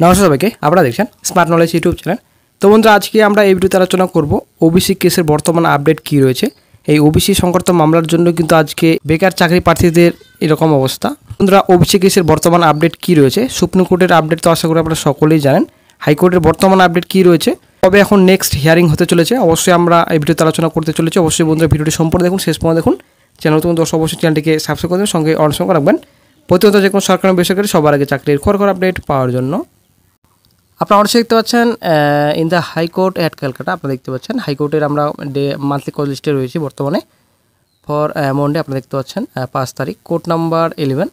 নমস্কার সবাইকে, আপনারা দেখছেন স্মার্ট নলেজ ইউটিউব চ্যানেল। তো বন্ধুরা, আজকে আমরা এই ভিডিওতে আলোচনা করব ওবিসি কেসের বর্তমান আপডেট কী রয়েছে। এই ওবিসি সংক্রান্ত মামলার জন্য কিন্তু আজকে বেকার চাকরি প্রার্থীদের এরকম অবস্থা। বন্ধুরা, ওবিসি কেসের বর্তমান আপডেট কী রয়েছে, সুপ্রিম কোর্টের আপডেট তো আশা করি আপনারা সকলেই জানেন। হাইকোর্টের বর্তমান আপডেট কী রয়েছে, তবে এখন নেক্সট হিয়ারিং হতে চলেছে, অবশ্যই আমরা এই ভিডিওতে আলোচনা করতে চলেছি। অবশ্যই বন্ধুরা ভিডিওটি সম্পূর্ণ দেখুন, শেষ পর্যন্ত দেখুন। চ্যানেল নতুন দর্শক অবশ্যই চ্যানেলটিকে সাবস্ক্রাইব করে দেবেন, সঙ্গে অন সঙ্গে রাখবেন প্রতিনিয়ত যে কোনো সরকারি বেসরকারি সবার আগে চাকরির খবর আপডেট পাওয়ার জন্য। আপনারা অবশ্যই দেখতে পাচ্ছেন in the high court at Calcutta, আপনারা দেখতে পাচ্ছেন হাইকোর্টের আমরা মান্থলি কল লিস্টে রয়েছি বর্তমানে ফর মন্ডে। আপনারা দেখতে পাচ্ছেন 5 তারিখ, court number 11,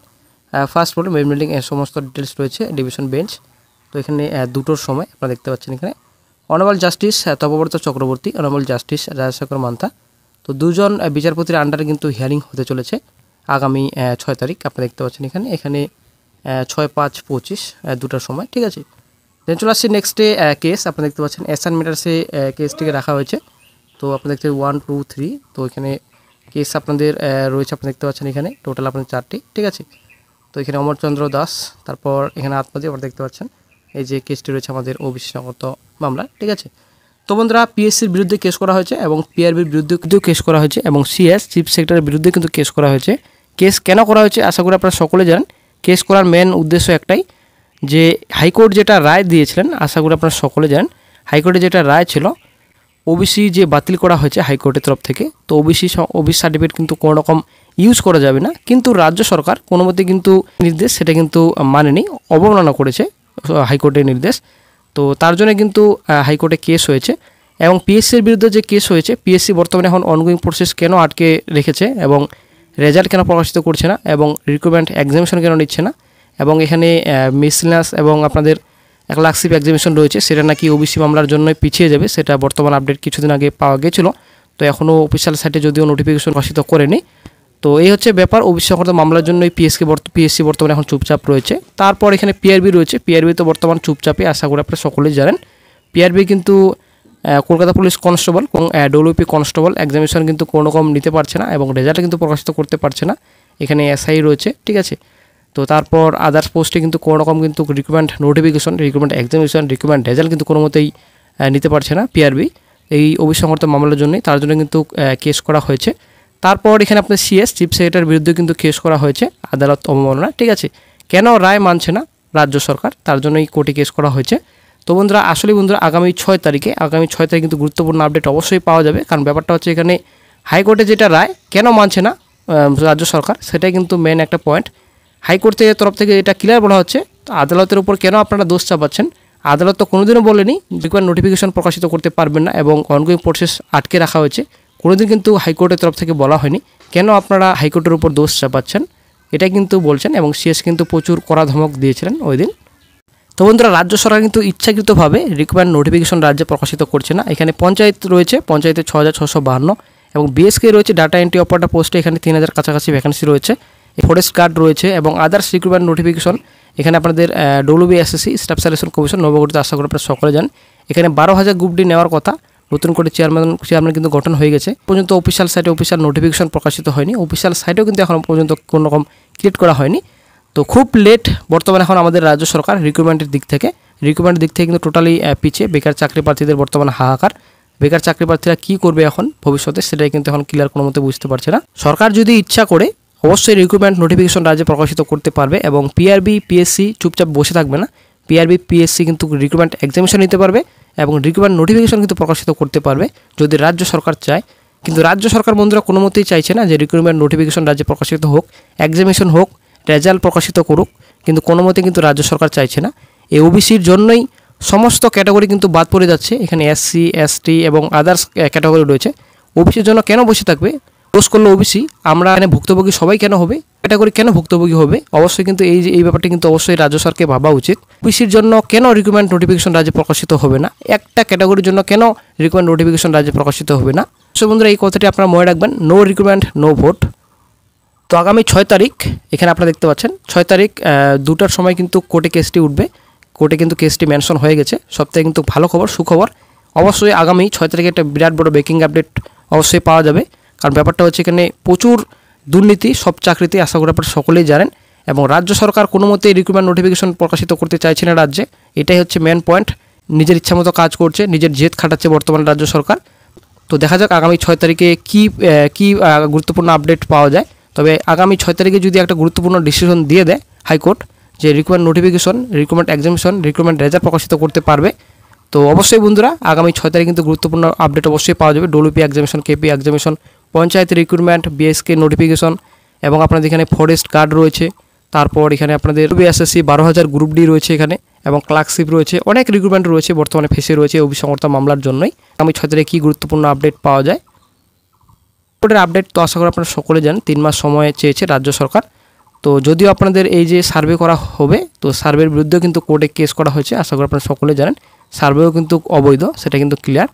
first floor, main building, সমস্ত ডিটেলস রয়েছে, ডিভিশন বেঞ্চ। তো এখানে 2টোর সময় আপনারা দেখতে পাচ্ছেন এখানে honourable justice Tapabrata Chakraborty, honourable justice Rajshekhar Mantha. তো দুজন বিচারপতির আন্ডারে কিন্তু হিয়ারিং হতে চলেছে আগামী 6 তারিখ। আপনারা দেখতে পাচ্ছেন এখানে 6-5-25 2টার সময়, ঠিক আছে। দেন চলে আসছে নেক্সটে কেস, আপনারা দেখতে পাচ্ছেন এসআন ম্যাটার্সে কেসটিকে রাখা হয়েছে। তো আপনারা দেখতে 1, 2, 3, তো এখানে কেস আপনাদের রয়েছে, আপনারা দেখতে পাচ্ছেন এখানে টোটাল আপনাদের 4টি, ঠিক আছে। তো এখানে অমরচন্দ্র দাস, তারপর এখানে আত্মজি, আপনারা দেখতে পাচ্ছেন এই যে কেসটি রয়েছে আমাদের ওবিসি সংক্রান্ত মামলা, ঠিক আছে। তো বন্ধুরা, পিএসসির বিরুদ্ধে কেস করা হয়েছে এবং পিআরবির বিরুদ্ধে কিন্তু কেস করা হয়েছে এবং সিএস চিফ সেক্রেটারির বিরুদ্ধে কিন্তু কেস করা হয়েছে। কেস কেন করা হয়েছে আশা করি আপনারা সকলে জানেন। কেস করার মেন উদ্দেশ্য একটাই, যে হাইকোর্ট যেটা রায় দিয়েছিলেন, আশা করি আপনারা সকলে জানেন, হাইকোর্টে যেটা রায় ছিল ওবিসি যে বাতিল করা হয়েছে হাইকোর্টের তরফ থেকে। তো ওবিসি সার্টিফিকেট কিন্তু কোনো রকম ইউজ করা যাবে না, কিন্তু রাজ্য সরকার কোনো মতে কিন্তু নির্দেশ সেটা কিন্তু মানেনি, অবমাননা করেছে হাইকোর্টের নির্দেশ। তো তার জন্য কিন্তু হাইকোর্টে কেস হয়েছে এবং পিএসসির বিরুদ্ধে যে কেস হয়েছে, পিএসসি বর্তমানে এখন অনগোয়িং প্রসেস কেন আটকে রেখেছে এবং রেজাল্ট কেন প্রকাশিত করছে না এবং রিক্রুটমেন্ট এক্সামিনেশন কেন নিচ্ছে না, এবং এখানে মিসলেনাস এবং আপনাদের 1 লাখ সিপ এক্সামিনেশন রয়েছে, সেটা নাকি ওবিসি মামলার জন্যই পিছিয়ে যাবে, সেটা বর্তমান আপডেট কিছুদিন আগে পাওয়া গেছিল। তো এখনও অফিসিয়াল সাইটে যদিও নোটিফিকেশন প্রকাশিত করেনি। তো এই হচ্ছে ব্যাপার, ওবিসি সংক্রান্ত মামলার জন্য পিএসসি বর্তমানে এখন চুপচাপ রয়েছে। তারপর এখানে পিআরবি রয়েছে, পিআরবি তো বর্তমান চুপচাপই, আশা করি আপনারা সকলেই জানেন। পিআরবি কিন্তু কলকাতা পুলিশ কনস্টেবল এবং ডব্লিউপি কনস্টেবল এক্সামিনেশন কিন্তু কোনো রকম নিতে পারছে না এবং রেজাল্ট কিন্তু প্রকাশিত করতে পারছে না। এখানে এসআই রয়েছে, ঠিক আছে। তো তারপর আদার্স পোস্টে কিন্তু কোনো রকম কিন্তু recruitment notification, recruitment examination, recruitment result কিন্তু কোনো মতেই নিতে পারছে না পিআরবি এই ওবিসি সংক্রান্ত মামলার জন্যই, তার জন্য কিন্তু কেস করা হয়েছে। তারপর এখানে আপনার সিএস চিফ সেক্রেটারির বিরুদ্ধে কিন্তু কেস করা হয়েছে আদালত অবমাননা, ঠিক আছে। কেন রায় মানছে না রাজ্য সরকার, তার জন্যই কোর্টে কেস করা হয়েছে। তো বন্ধুরা, আসলে বন্ধুরা আগামী 6 তারিখে কিন্তু গুরুত্বপূর্ণ আপডেট অবশ্যই পাওয়া যাবে, কারণ ব্যাপারটা হচ্ছে এখানে হাইকোর্টে যেটা রায় কেন মানছে না রাজ্য সরকার, সেটাই কিন্তু মেন একটা পয়েন্ট। হাইকোর্ট থেকে তরফ থেকে এটা ক্লিয়ার বলা হচ্ছে, আদালতের উপর কেন আপনারা দোষ চাপাচ্ছেন। আদালত তো কোনোদিনও বলেনি রিকোয়ার্ড নোটিফিকেশন প্রকাশিত করতে পারবেন না এবং অনগোয়িং প্রসেস আটকে রাখা হয়েছে, কোনোদিন কিন্তু হাইকোর্টের তরফ থেকে বলা হয়নি। কেন আপনারা হাইকোর্টের উপর দোষ চাপাচ্ছেন, এটা কিন্তু বলছেন এবং সিএস কিন্তু প্রচুর কড়া ধমক দিয়েছিলেন ওই দিন। তো বন্ধুরা, রাজ্য সরকার কিন্তু ইচ্ছাকৃতভাবে রিকোয়ার্ড নোটিফিকেশন রাজ্যে প্রকাশিত করছে না। এখানে পঞ্চায়েত রয়েছে, পঞ্চায়েতে 6652 এবং বিএসকে রয়েছে ডাটা এন্ট্রি অপারেটর পোস্টে এখানে 3000 কাছাকাছি ভ্যাকেন্সি রয়েছে, ফরেস্ট গার্ড রয়েছে এবং আদার্স রিক্রুটমেন্ট নোটিফিকেশন এখানে আপনাদের ডব্লিউবিএসএসসি স্টাফ সিলেকশন কমিশন নবগঠিত, আশা করি আপনারা সকলে জানেন। এখানে 12,000 গ্রুপ ডি নেওয়ার কথা, নতুন করে চেয়ারম্যান কিন্তু গঠন হয়ে গেছে। পর্যন্ত অফিসিয়াল সাইটে অফিসিয়াল নোটিফিকেশন প্রকাশিত হয়নি, অফিসিয়াল সাইটেও কিন্তু এখন পর্যন্ত কোনো রকম ক্রিয়েট করা হয়নি। তো খুব লেট বর্তমানে এখন আমাদের রাজ্য সরকার রিক্রুটমেন্টের দিক থেকে কিন্তু টোটালি পিছিয়ে। বেকার চাকরি প্রার্থীদের বর্তমানে হাহাকার, বেকার চাকরি প্রার্থীরা কী করবে এখন ভবিষ্যতে, সেটাই কিন্তু এখন ক্লিয়ার কোনো মতে বুঝতে পারছে না। সরকার যদি ইচ্ছা করে অবশ্যই রিক্রুটমেন্ট নোটিফিকেশন রাজ্যে প্রকাশিত করতে পারবে এবং পিআরবি পিএসসি চুপচাপ বসে থাকবে না। পিআরবি পিএসসি কিন্তু রিক্রুটমেন্ট এক্সামিনেশন নিতে পারবে এবং রিক্রুটমেন্ট নোটিফিকেশন কিন্তু প্রকাশিত করতে পারবে যদি রাজ্য সরকার চায়। কিন্তু রাজ্য সরকার বন্ধুরা কোনো মতেই চাইছে না যে রিক্রুটমেন্ট নোটিফিকেশন রাজ্যে প্রকাশিত হোক, এক্সামিনেশন হোক, রেজাল্ট প্রকাশিত করুক, কিন্তু কোনো মতে কিন্তু রাজ্য সরকার চাইছে না। এই ওবিসির জন্যই সমস্ত ক্যাটাগরি কিন্তু বাদ পড়ে যাচ্ছে, এখানে এসসি এসটি এবং আদার্স ক্যাটাগরি রয়েছে। ওবিসির জন্য কেন বসে থাকবে, দোষ করলো ওবিসি, আমরা এখানে ভুক্তভোগী সবাই কেন হবে, ক্যাটাগরি কেন ভুক্তভোগী হবে, অবশ্যই কিন্তু এই ব্যাপারটি কিন্তু অবশ্যই রাজ্য সরকারকে ভাবা উচিত। ওবিসির জন্য কেন রিক্রুটমেন্ট নোটিফিকেশন রাজ্যে প্রকাশিত হবে না, একটা ক্যাটাগরির জন্য কেন রিক্রুটমেন্ট নোটিফিকেশন রাজ্যে প্রকাশিত হবে না। সো বন্ধুরা, এই কথাটি আপনারা মনে রাখবেন, নো রিক্রুটমেন্ট নো ভোট। তো আগামী 6 তারিখ এখানে আপনারা দেখতে পাচ্ছেন 6 তারিখ 2টার সময় কিন্তু কোর্টে কেসটি উঠবে, কোর্টে কিন্তু কেসটি মেনশন হয়ে গেছে। সবথেকে কিন্তু ভালো খবর, সুখবর, অবশ্যই আগামী 6 তারিখে একটা বিরাট বড় ব্রেকিং আপডেট অবশ্যই পাওয়া যাবে, কারণ ব্যাপারটা হচ্ছে এখানে প্রচুর দুর্নীতি সব চাকরিতে, আশা করি আপনারা সকলেই জানেন। এবং রাজ্য সরকার কোনো মতেই রিক্রুটমেন্ট নোটিফিকেশন প্রকাশিত করতে চাইছে না রাজ্যে, এটাই হচ্ছে মেন পয়েন্ট। নিজের ইচ্ছামতো কাজ করছে, নিজের জেদ খাটাচ্ছে বর্তমান রাজ্য সরকার। তো দেখা যাক আগামী 6 তারিখে কি গুরুত্বপূর্ণ আপডেট পাওয়া যায়। তবে আগামী 6 তারিখে যদি একটা গুরুত্বপূর্ণ ডিসিশন দিয়ে দেয় হাইকোর্ট যে recruitment notification, recruitment examination, recruitment result প্রকাশিত করতে পারবে, তো অবশ্যই বন্ধুরা আগামী 6 তারিখ কিন্তু গুরুত্বপূর্ণ আপডেট অবশ্যই পাওয়া যাবে। WP examination, KP examination, panchayat recruitment, BSK notification এবং আপনাদের এখানে ফরেস্ট গার্ড রয়েছে। তারপর এখানে আপনাদের বিএসএসসি 12,000 গ্রুপ ডি রয়েছে এখানে, এবং ক্লার্কশিপ রয়েছে, অনেক রিক্রুটমেন্ট রয়েছে বর্তমানে ফেসে রয়েছে ওবিসি সংকর্তা মামলার জন্যই। আগামী 6 তারিখে কী গুরুত্বপূর্ণ আপডেট পাওয়া যায়, কোর্টের আপডেট তো আশা করি আপনারা সকলে জানেন 3 মাস সময় চেয়েছে রাজ্য সরকার। তো যদিও আপনাদের এই যে সার্ভে করা হবে, তো সার্ভের বিরুদ্ধেও কিন্তু কোর্টে কেস করা হয়েছে, আশা করি আপনারা সকলে জানেন। সার্ভেও কিন্তু অবৈধ, সেটা কিন্তু ক্লিয়ার।